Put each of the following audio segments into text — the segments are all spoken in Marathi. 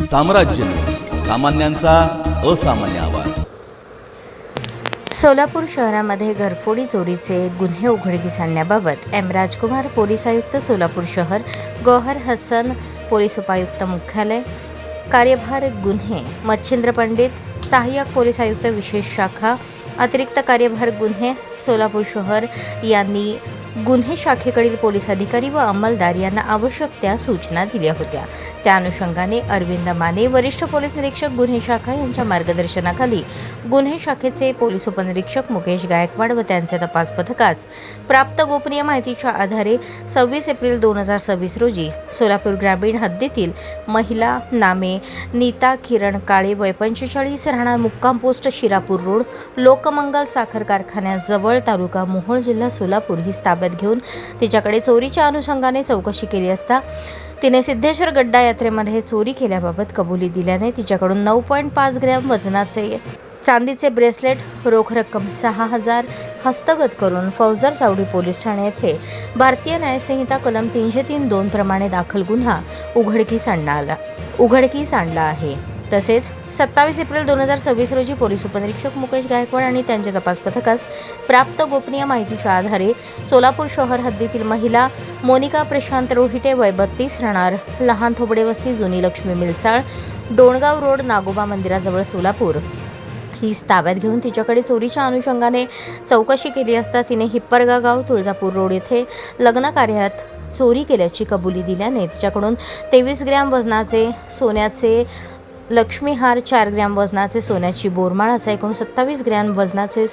साम्राज्य, सामान्यांचा असामान्य आवाज। सोलापूर शहरामध्ये घरफोडी चोरीचे गुन्हे उघडकीस आणण्याबाबत एम राजकुमार पोलीस आयुक्त सोलापूर शहर, गौहर हसन पोलीस उपायुक्त मुख्यालय, कार्यभार गुन्हे मच्छिंद्र पंडित, सहाय्यक पोलीस आयुक्त विशेष शाखा, अतिरिक्त कार्यभार गुन्हे सोलापूर शहर यांनी गुन्हे शाखेकडील पोलीस अधिकारी व अंमलदार यांना आवश्यक त्या सूचना दिल्या होत्या। त्या अनुषंगाने अरविंद माने, वरिष्ठ पोलीस निरीक्षक गुन्हे शाखा यांच्या मार्गदर्शनाखाली गुन्हे शाखेचे पोलीस उपनिरीक्षक मुकेश गायकवाड व त्यांच्या तपास पथकास प्राप्त गोपनीय माहितीच्या आधारे 26 एप्रिल 2026 रोजी सोलापूर ग्रामीण हद्दीतील महिला नामे नीता किरण काळे वय 45 राहणार मुक्काम पोस्ट शिरापूर रोड, लोकमंगल साखर कारखान्याजवळ, तालुका मोहोळ, जिल्हा सोलापूर ही ताब्यात घेऊन तिच्याकडे चोरीच्या अनुषंगाने चौकशी केली असता तिने सिद्धेश्वर गड्डा यात्रेमध्ये चोरी केल्याबाबत कबुली दिल्याने तिच्याकडून 9.5 ग्रॅम वजनाचे चांदीचे ब्रेसलेट, रोख रक्कम 6,000 हस्तगत करून फौजदार चावडी पोलीस ठाणे येथे भारतीय न्यायसंहिता कलम 303(2) प्रमाणे दाखल गुन्हा उघडकीस आणला आहे। तसेच 27 एप्रिल 2026 रोजी पोलीस उपनिरीक्षक मुकेश गायकवाड आणि त्यांच्या तपास पथकास प्राप्त गोपनीय माहितीच्या आधारे सोलापूर शहर हद्दीतील महिला मोनिका प्रशांत रोहिटे वय 32 राहणार लहान थोबडे वस्ती, जुनी लक्ष्मी मिलचाळ, डोणगाव रोड, नागोबा मंदिराजवळ, सोलापूर ही ताब्यात घेऊन तिच्याकडे चोरीच्या अनुषंगाने चौकशी केली असता तिने हिप्परगा गाव, तुळजापूर रोड येथे लग्न कार्यात चोरी केल्याची कबुली दिल्याने तिच्याकडून 23 ग्रॅम वजनाचे सोन्याचे लक्ष्मीहार, 4 ग्रॅम वजनाचे सोन्याची बोरमाळ असा एकूण 27 ग्रॅम वजनाचे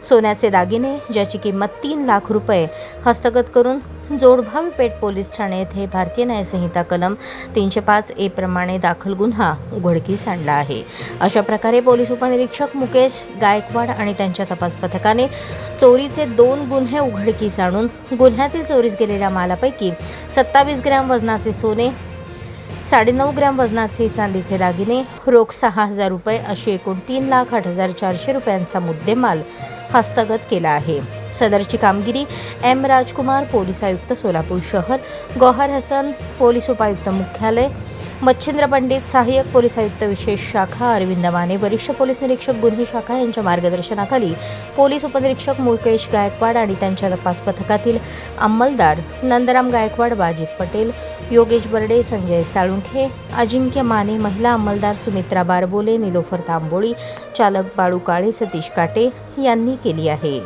सोन्याचे दागिने ज्याची किंमत 3 लाख रुपये हस्तगत करून जोडभावी पेठ पोलीस ठाणे येथे भारतीय न्यायसंहिता कलम 305(a) प्रमाणे दाखल गुन्हा उघडकीस आणला आहे। अशा प्रकारे पोलीस उपनिरीक्षक मुकेश गायकवाड आणि त्यांच्या तपास पथकाने चोरीचे 2 गुन्हे उघडकीस आणून गुन्ह्यातील चोरीस गेलेल्या मालापैकी 27 ग्रॅम वजनाचे सोने, 9.5 ग्रॅम वजनाचे चांदीचे दागिने, रोख 6,000 रुपये अशी एकूण 3,08,400 रुपयांचा मुद्देमाल हस्तगत केला आहे। सदरची कामगिरी एम राजकुमार पोलीस आयुक्त सोलापूर शहर, गौहर हसन पोलीस उपायुक्त मुख्यालय, मच्छिंद्र पंडित, सहाय्यक पोलीस आयुक्त विशेष शाखा, अरविंद माने, वरिष्ठ पोलीस निरीक्षक गुन्हे शाखा यांच्या मार्गदर्शनाखाली पोलीस उपनिरीक्षक मुकेश गायकवाड आणि त्यांच्या तपास पथकातील अंमलदार नंदराम गायकवाड, बाजित पटेल, योगेश बर्डे, संजय साळुंखे, अजिंक्य माने, महिला अंमलदार सुमित्रा बारबोले, निलोफर तांबोळी, चालक बाळू काळे, सतीश काटे यांनी केली आहे।